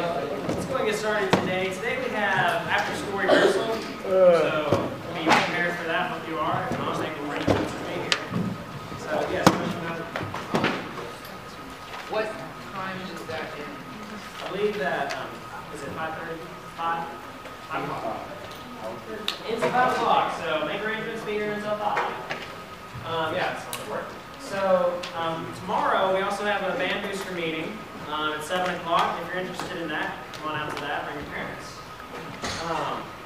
let's go and get started today. Today we have after-school rehearsal, so be prepared for that. Hope you are. If not, make arrangements for me here. So yes, what time is that in? I believe that is it 5:30? 5 o'clock. It's 5 o'clock, so make arrangements to be here until 5. Yeah, it's on the work. So tomorrow we also have a band booster meeting at 7 o'clock. If you're interested in that, come on out to that. Bring your parents.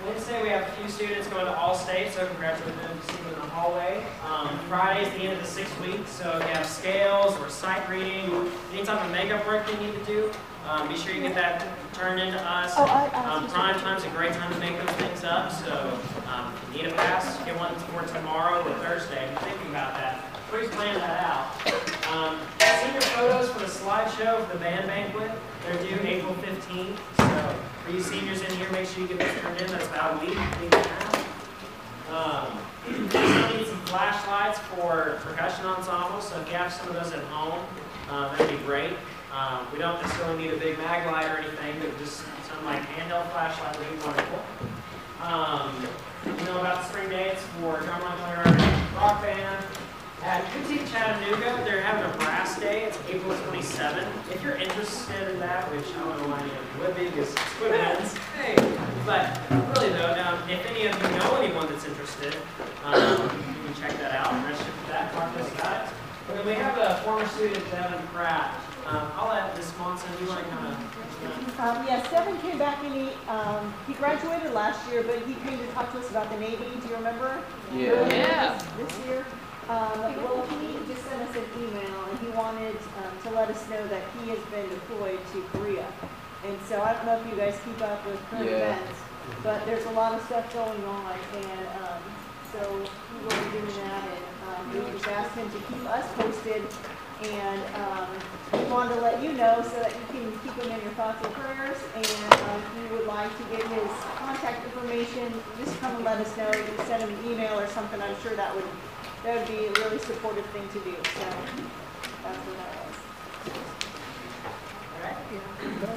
Wednesday we have a few students going to All-State, so congratulate them to see them in the hallway. Friday is the end of the 6th week, so if you have scales or sight reading, any type of makeup work you need to do, be sure you get that turned into us. Prime time's a great time to make those things up, so if you need a pass, get one for tomorrow or Thursday. If you're thinking about that, please plan that out. Senior photos for the slideshow for the band banquet, they're due April 15th, so for you seniors in here, make sure you get those turned in. That's about a week and a half. We still need some flashlights for percussion ensemble, so if you have some of those at home, that'd be great. We don't necessarily need a big mag light or anything, but just something like handheld flashlight would be wonderful. You know about the spring dates for Drumline Player Rock Band. At Boutique Chattanooga, they're having a brass day. It's April 27th. If you're interested in that, which I don't know why you would be, because it's Woodwinds. Hey, but really though, if any of you know anyone that's interested, you can check that out. Register for that. Talk to us about it. And then we have a former student, Devin Pratt. I'll let Ms. Monson, you want to kind of... Yes, Devin came back and he graduated last year, but he came to talk to us about the Navy. Do you remember? Yeah. This year. Well, he just sent us an email, and he wanted to let us know that he has been deployed to Korea. And so I don't know if you guys keep up with current events, but there's a lot of stuff going on, and so he will be doing that, and we just asked him to keep us posted, and we wanted to let you know so that you can keep him in your thoughts and prayers, and if you would like to get his contact information, just come and let us know. You can send him an email or something. I'm sure that would be a really supportive thing to do. So that's what that was. All right.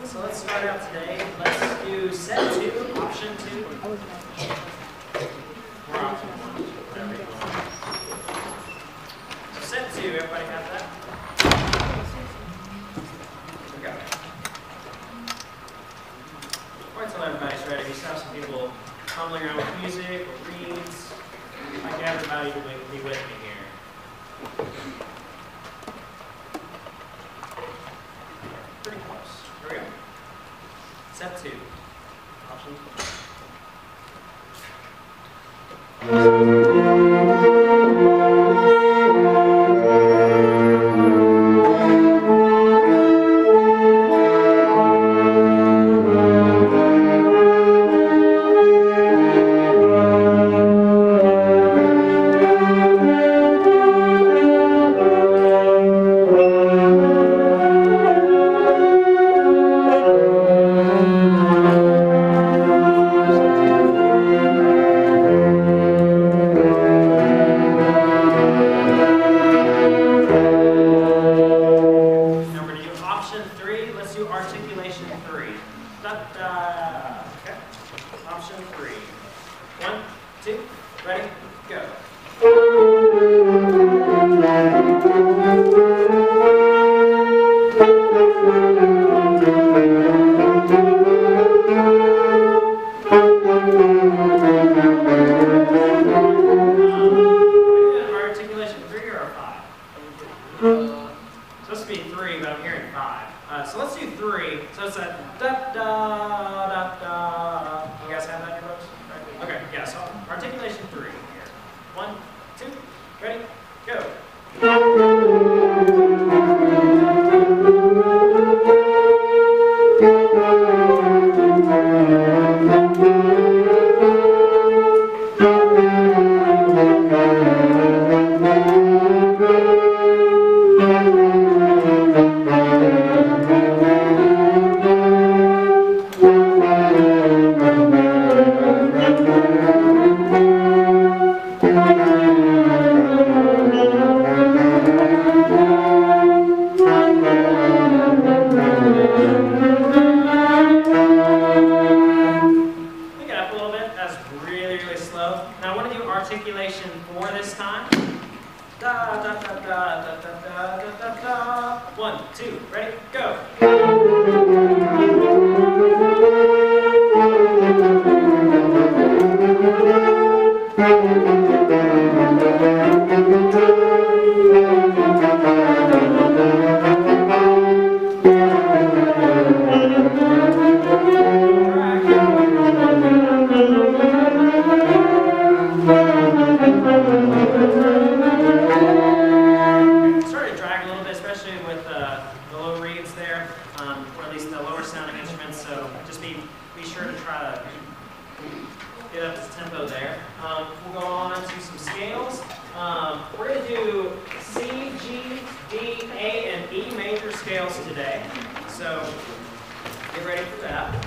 So let's start out today. Let's do set 2, option 2. Or option 1. Whatever you want. So set 2, everybody have that? Okay. Before I tell everybody's ready, we still have some people fumbling around with music or reads. I'd like everybody to be with me here. Pretty close. Here we go. Step 2. Option 3, let's do articulation 3. Da-da. Okay. Option 3. 1, 2, ready, go. Articulation 3 or 5? Supposed to be 3, but I'm hearing 5. So let's do 3. So it's a da da da da. You guys have that in your books? Right? Okay, yeah, so articulation 3 here. 1, 2, ready, go. using the lower sounding instruments, so just be sure to try to get up this tempo there. We'll go on to some scales. We're going to do C, G, D, A, and E major scales today. So get ready for that.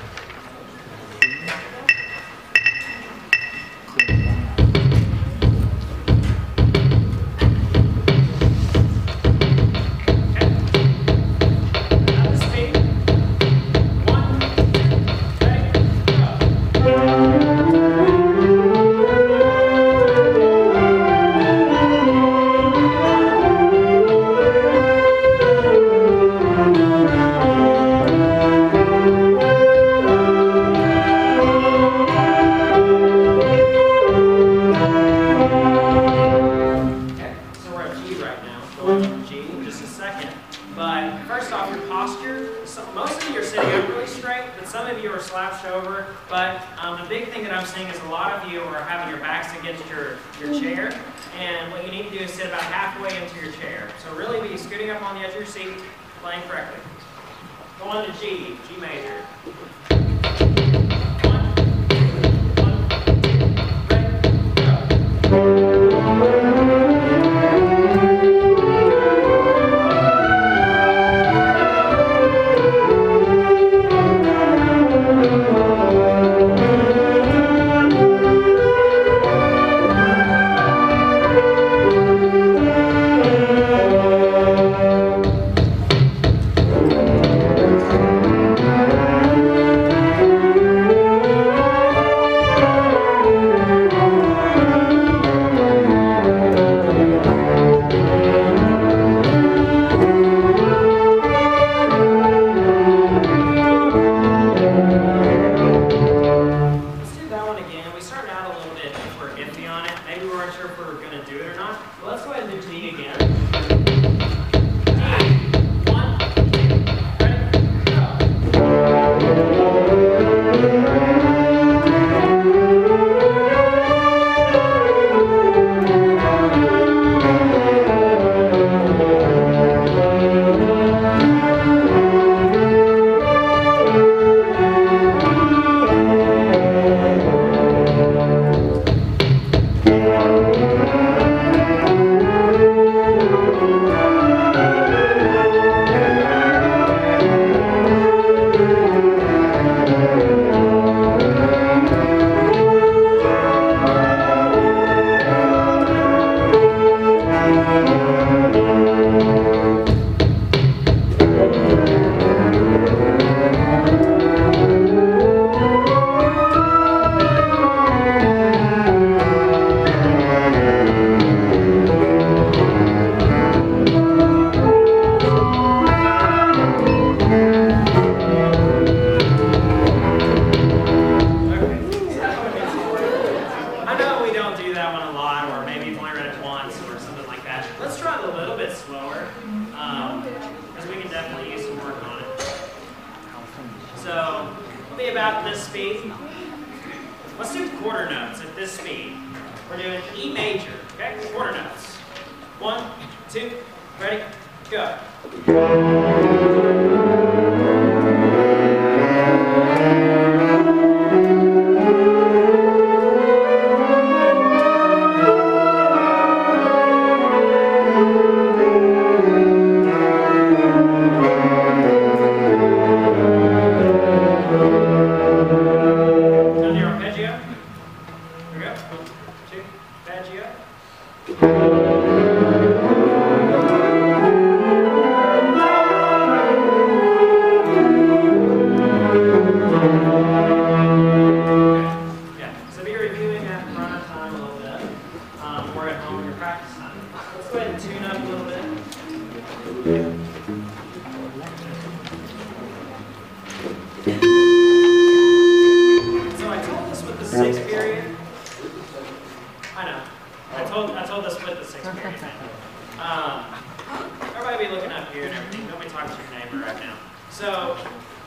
Everybody be looking up here and everything. Don't be talking to your neighbor right now. So,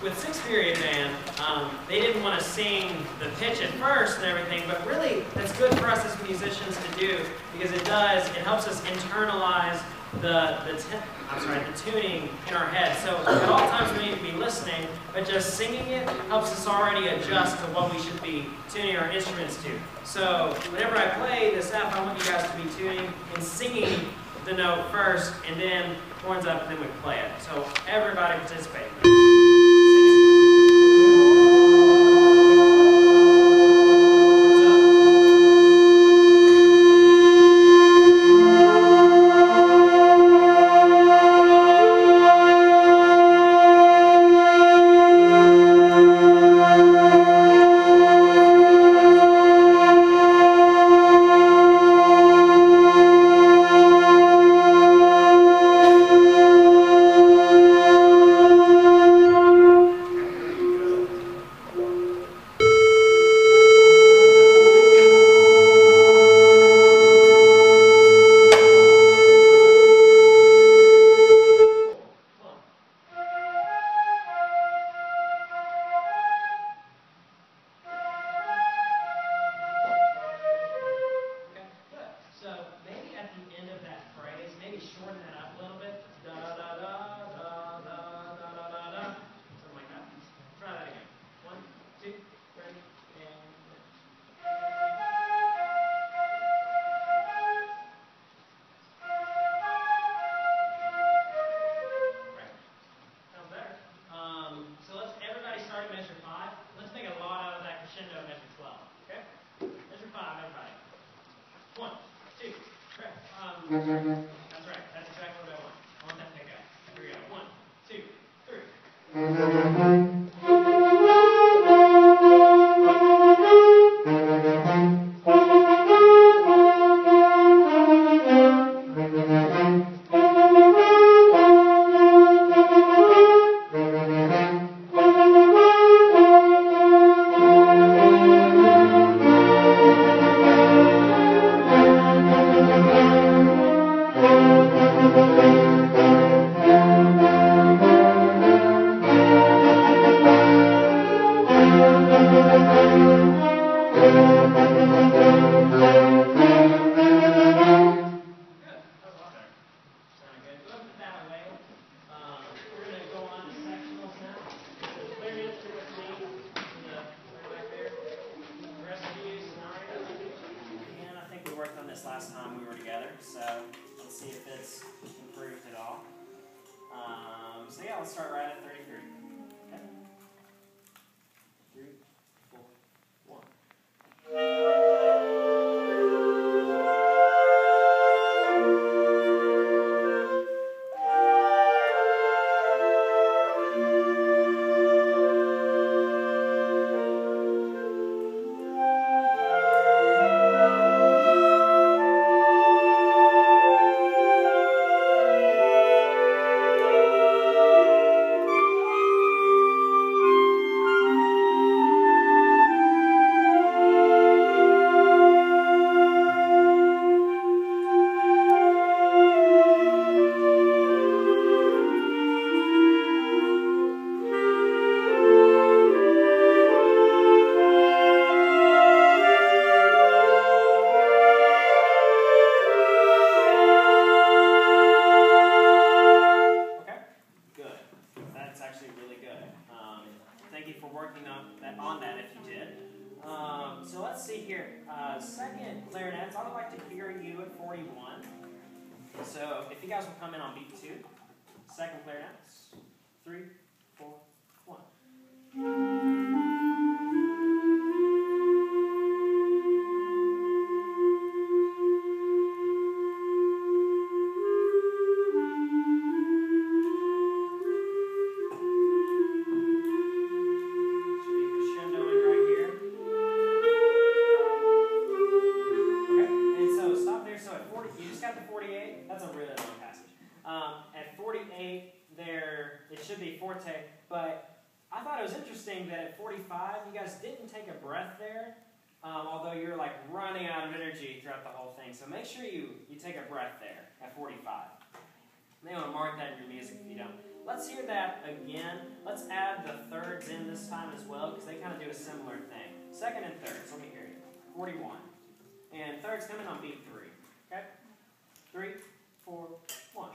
with sixth period band, they didn't want to sing the pitch at first and everything, but really that's good for us as musicians to do because it helps us internalize the tuning in our head. So at all times we need to be listening, but just singing it helps us already adjust to what we should be tuning our instruments to. So whenever I play this F, I want you guys to be tuning and singing the note first, and then horns up, and then we play it. So everybody participate. That's right. That's exactly what I want. I want that pickup. Here we go. 1, 2, 3. Last time we were together, so let's see if it's improved at all. So yeah, let's start right at 33. Okay. 3, 4, 1. So let's see here. Second clarinets, I would like to hear you at 41. So if you guys will come in on beat 2. Second clarinets. 3, 4, 1. But I thought it was interesting that at 45, you guys didn't take a breath there, although you're like running out of energy throughout the whole thing. So make sure you take a breath there at 45. You may want to mark that in your music if you don't. Let's hear that again. Let's add the thirds in this time as well, because they kind of do a similar thing. Second and thirds, let me hear you. 41. And thirds coming on beat 3. Okay? 3, 4, 1.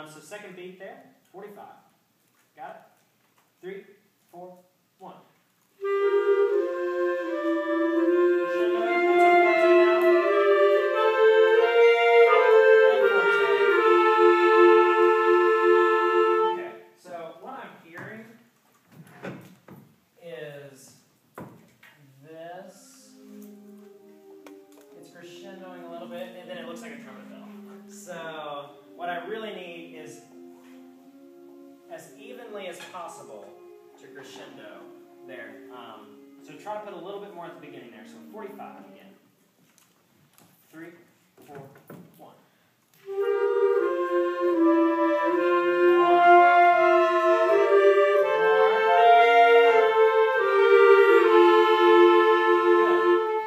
So second beat there, 45. Got it? 3, 4, 1. Okay, so what I'm hearing is this. It's crescendoing a little bit, and then it looks like a trumpet bell. So what I really need is as evenly as possible to crescendo there. So try to put a little bit more at the beginning there. So 45 again. 3, 4, 1. Good.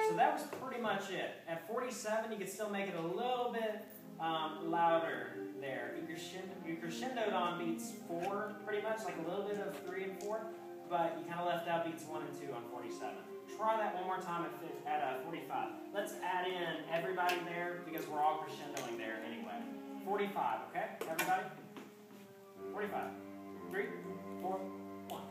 So that was pretty much it. At 47, you can still make it a little bit louder there. You crescendoed on beats 4 pretty much, like a little bit of 3 and 4, but you kind of left out beats 1 and 2 on 47. Try that one more time at 45. Let's add in everybody there because we're all crescendoing there anyway. 45, okay? Everybody? 45. 3, 4, 1.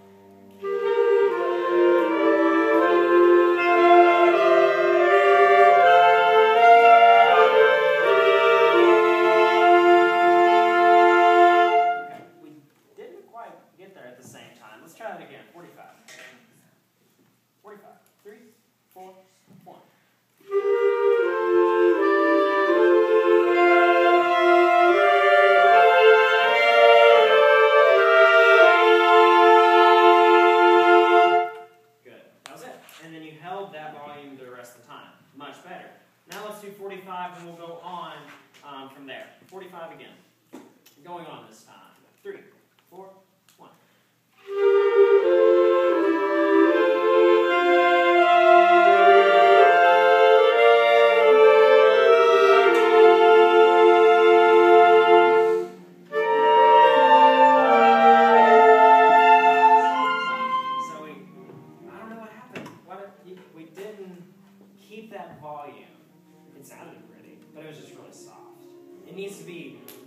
Try that again. 45. 45. 3, 4, 1. Good. That was it. And then you held that volume the rest of the time. Much better. Now let's do 45 and we'll go on from there. 45 again. Going on this time. 3, 4, 1.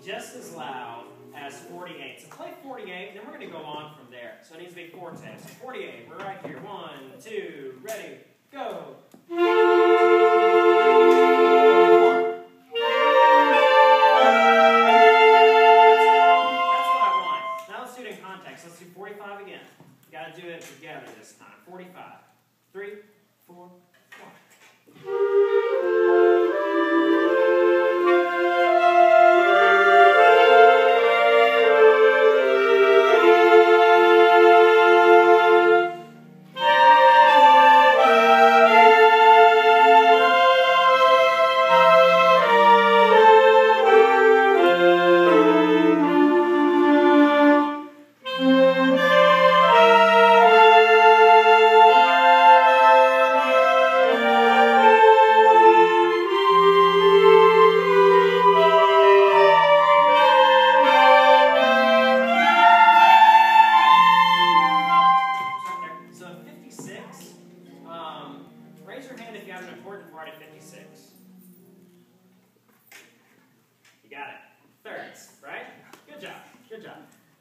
Just as loud as 48. So play 48, then we're going to go on from there. So it needs to be forte. So 48, we're right here. 1, 2, ready, go. 2, 3, 4, 1. That's what I want. Now let's do it in context. Let's do 45 again. You got to do it together this time. 45. 3, 4, 1.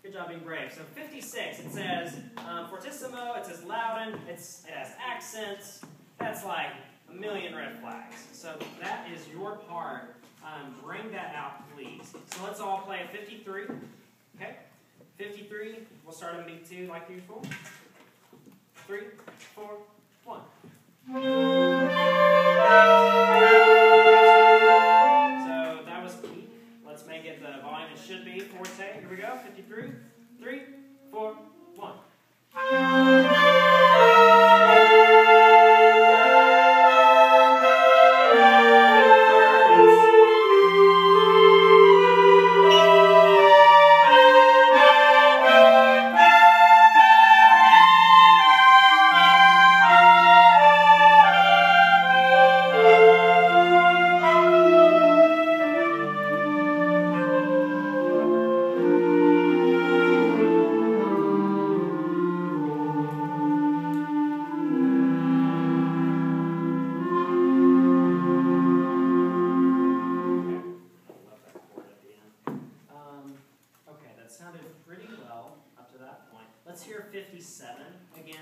Good job being brave. So 56, it says fortissimo, it says louden, it has accents. That's like a million red flags. So that is your part. Bring that out, please. So let's all play a 53. Okay? 53, we'll start on beat 2 like usual. 3, 4, 1. So that was key. Let's make it the volume it should be. Forte. Here we go. 53. 3, 4, 1. let's hear 57 again.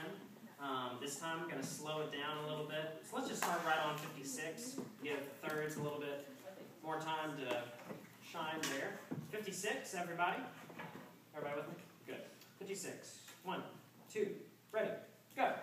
This time I'm going to slow it down a little bit. So let's just start right on 56. Give thirds a little bit more time to shine there. 56, everybody. Everybody with me? Good. 56. 1, 2, ready, go.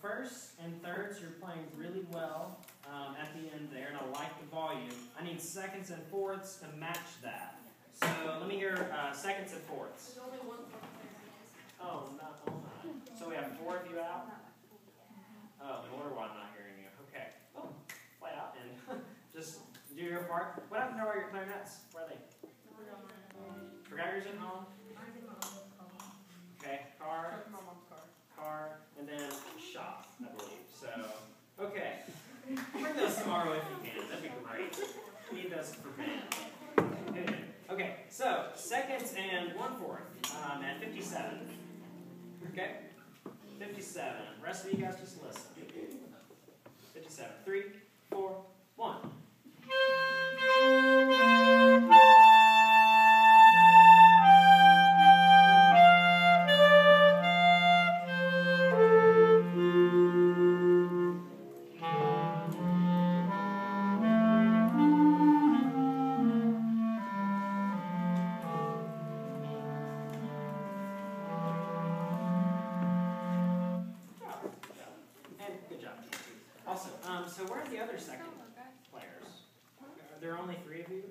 First and thirds, you're playing really well at the end there, and I like the volume. I need seconds and fourths to match that. So let me hear seconds and fourths. There's only one. Oh, not all nine. So we have 4 of you out? Oh, no wonder why I'm not hearing you. Okay. Oh, play out and just do your part. What happened to all your clarinets? Where are they? Forgot yours at home? Okay, car, and then shop, I believe. So, okay. Bring those tomorrow if you can. That'd be great. We need those for band. Okay, so seconds and 1/4 at 57. Okay? 57. The rest of you guys just listen. 57. 3, 4, 1. Awesome. So where are the other second players? Are there only 3 of you?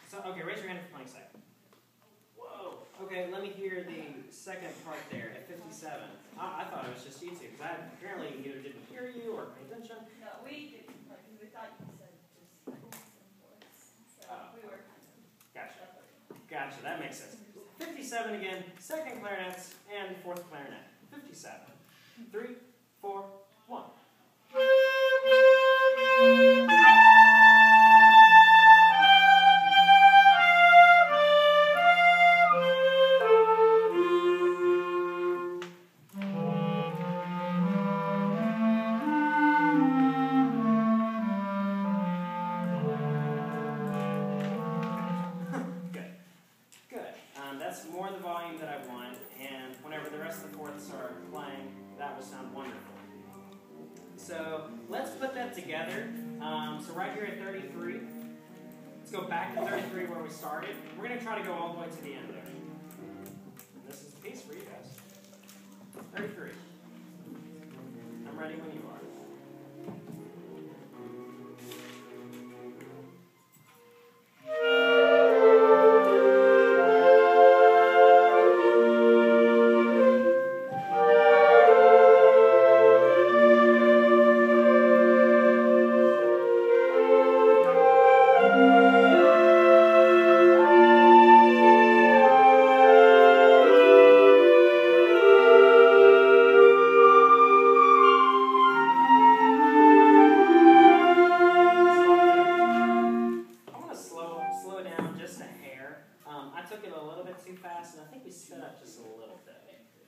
So, okay, raise your hand if you're playing second. Whoa. Okay, let me hear the second part there at 57. I thought it was just you two, because I apparently either didn't hear you or pay attention. No, we didn't, because we thought you said just so we were kind of. Gotcha. Gotcha, that makes sense. 57 again, second clarinets and fourth clarinet. 57. 3, 4, 1. That's more the volume that I want, and whenever the rest of the fourths are playing, that will sound wonderful. So let's put that together. So right here at 33, let's go back to 33 where we started. We're going to try to go all the way to the end there. And this is a piece for you guys. 33. I'm ready when you are.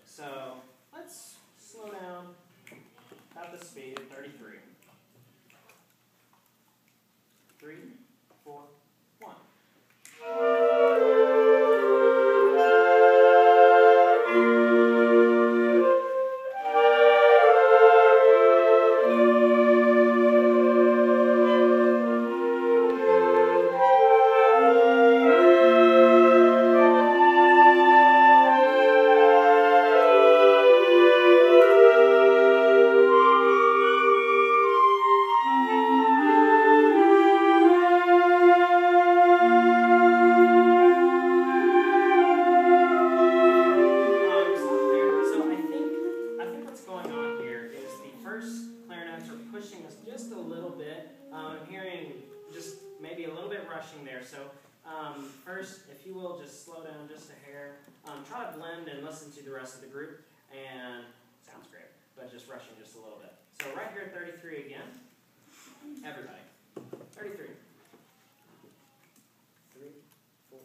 So let's slow down at the speed of 33. 3, 4, 1. rushing there. So first, if you will, just slow down just a hair. Try to blend and listen to the rest of the group. And sounds great, but just rushing just a little bit. So right here at 33 again. Everybody. 33. 3, 4.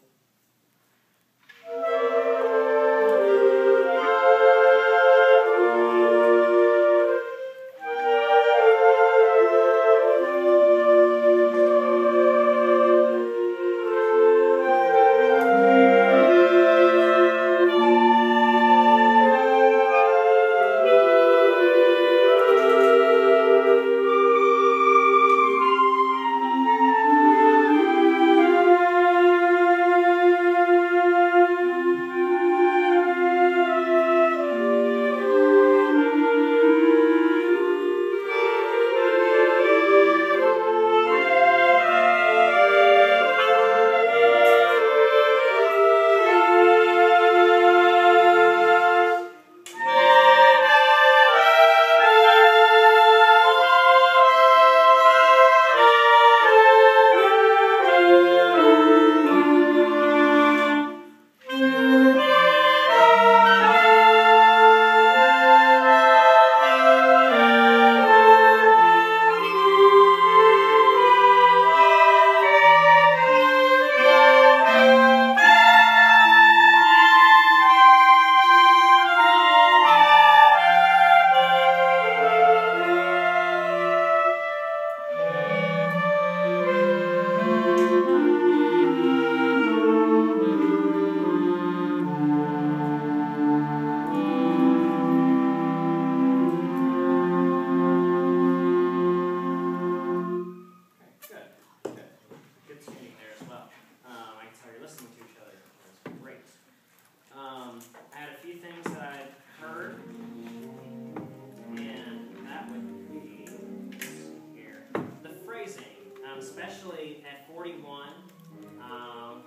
Especially at 41,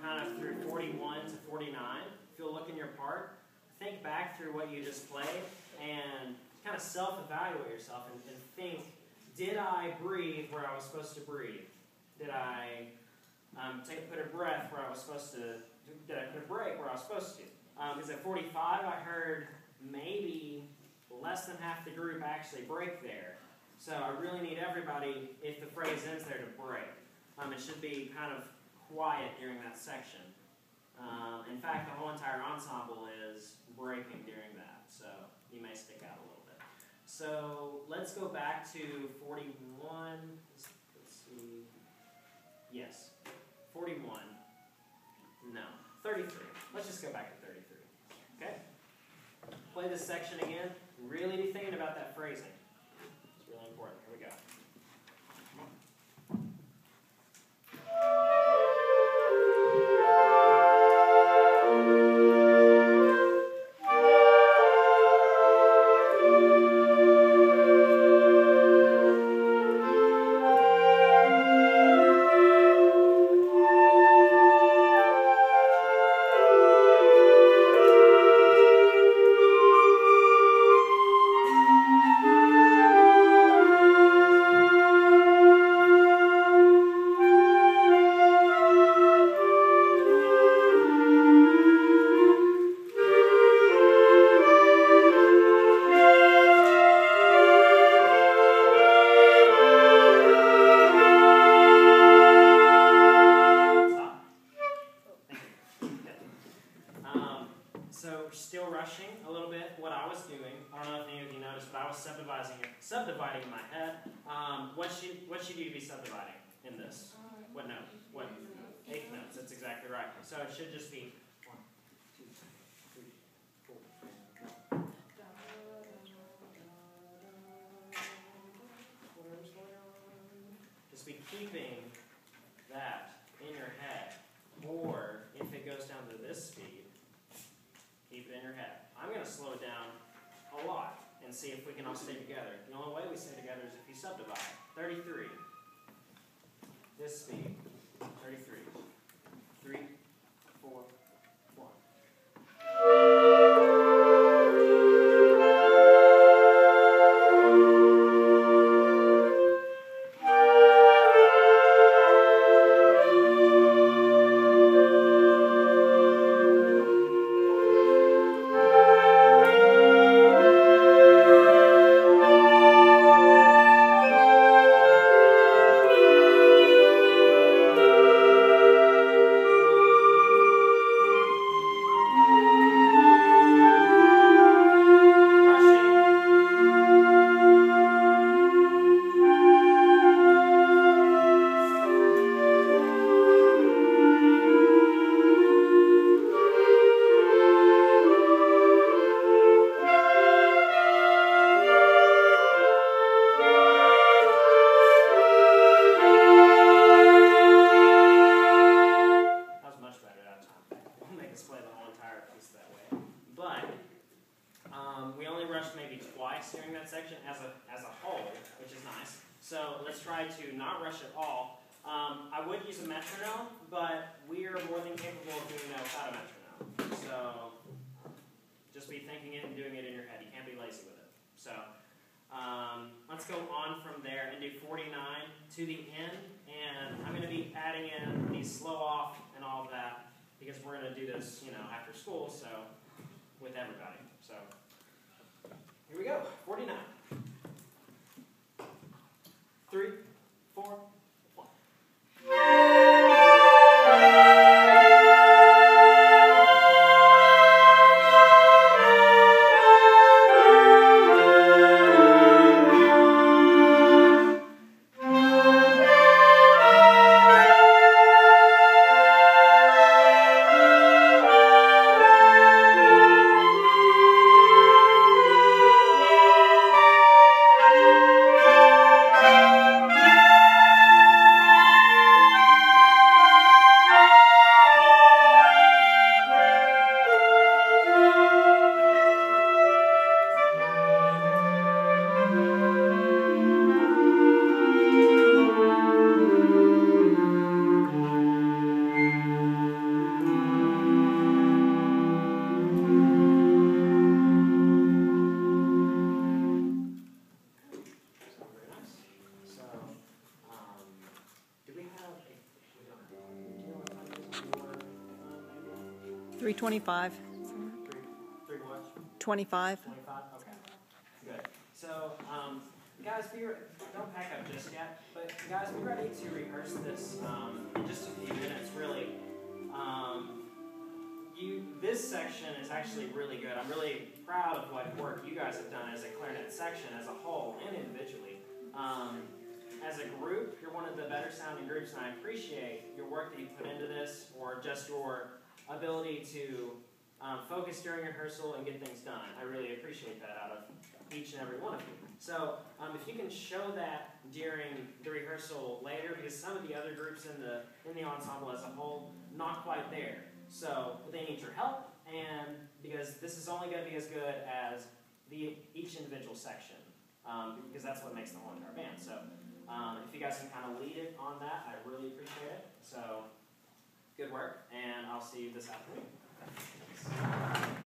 kind of through 41 to 49. If you'll look in your part, think back through what you just played and kind of self-evaluate yourself and think, did I breathe where I was supposed to breathe? Did I put a breath where I was supposed to? Did I put a break where I was supposed to? Because at 45, I heard maybe less than half the group actually break there. So I really need everybody, if the phrase ends there, to break. It should be kind of quiet during that section. In fact, the whole entire ensemble is breaking during that, so you may stick out a little bit. So let's go back to 41. Let's see. Yes, 41. No, 33. Let's just go back to 33. Okay? Play this section again. Really be thinking about that phrasing. It's really important. Here we go. Subdividing in my head. What should you be subdividing in this? What note? What? Eighth notes. That's exactly right. So it should just be 1, 2, 3, 4. Just be keeping that in your head. Or if it goes down to this speed, keep it in your head. I'm going to slow it down a lot and see if we can all stay together. The only way we stay together is if you subdivide. 33. This speed. 33. 3, 4, 1. try to not rush at all. I would use a metronome, but we are more than capable of doing that without a metronome. So just be thinking it and doing it in your head. You can't be lazy with it. So let's go on from there and do 49 to the end. And I'm going to be adding in these slow off and all of that because we're going to do this, after school, so with everybody. So here we go. 49. 3, 4, 1. $325. 3 what? 25. 25? Okay. Good. So, guys, don't pack up just yet, but guys, be ready to rehearse this in just a few minutes, really. This section is actually really good. I'm really proud of what work you guys have done as a clarinet section as a whole and individually. As a group, you're one of the better sounding groups, and I appreciate your work that you put into this, or just your ability to focus during rehearsal and get things done. I really appreciate that out of each and every one of you. So if you can show that during the rehearsal later, because some of the other groups in the ensemble as a whole, not quite there. So they need your help, and because this is only going to be as good as each individual section, because that's what makes the whole entire band. So if you guys can kind of lead it on that, I really appreciate it. So good work, and I'll see you this afternoon.